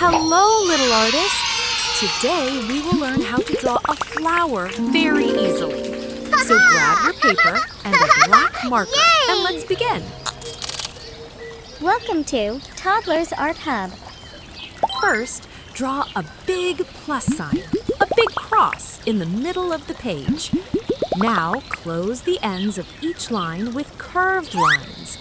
Hello, little artists! Today we will learn how to draw a flower very easily. So grab your paper and a black marker and let's begin. Welcome to Toddlers Art Hub. First, draw a big plus sign, a big cross in the middle of the page. Now close the ends of each line with curved lines.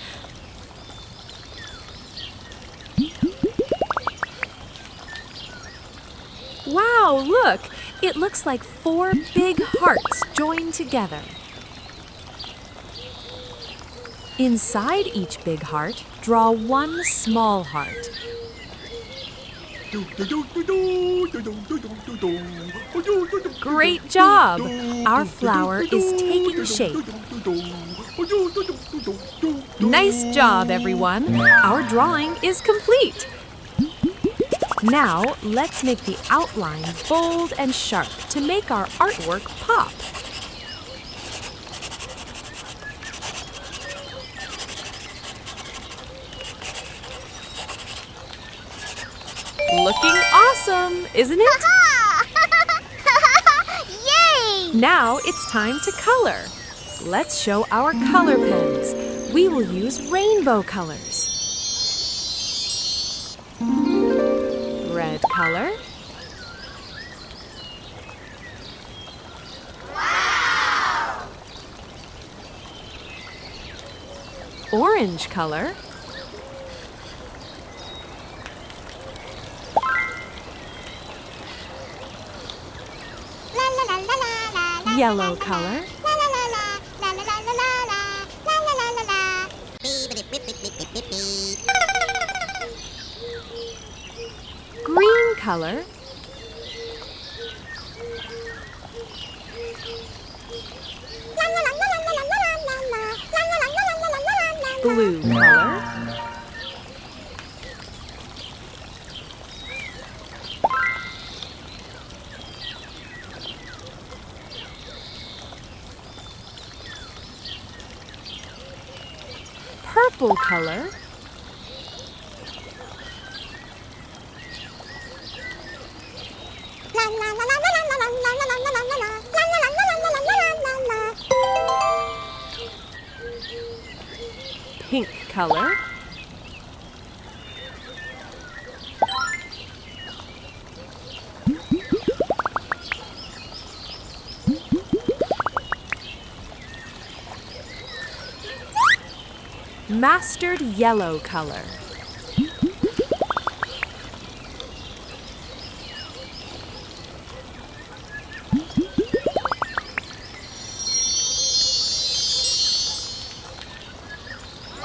Wow, look! It looks like 4 big hearts joined together. Inside each big heart, draw 1 small heart. Great job! Our flower is taking shape. Nice job, everyone! Our drawing is complete. Now, let's make the outline bold and sharp to make our artwork pop. Looking awesome, isn't it? Yay! Now it's time to color. Let's show our color pens. We will use rainbow colors. Red color. Wow! Orange color. Yellow color. Green color. Blue color. Purple color. Pink color. Mustard yellow color.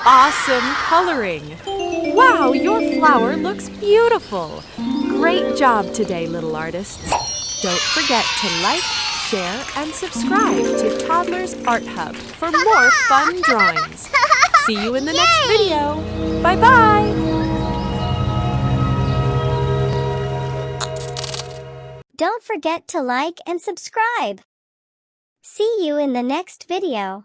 Awesome coloring! Wow, your flower looks beautiful! Great job today, little artists! Don't forget to like, share, and subscribe to Toddlers Art Hub for more fun drawings. See you in the next video! Bye-bye! Don't forget to like and subscribe. See you in the next video.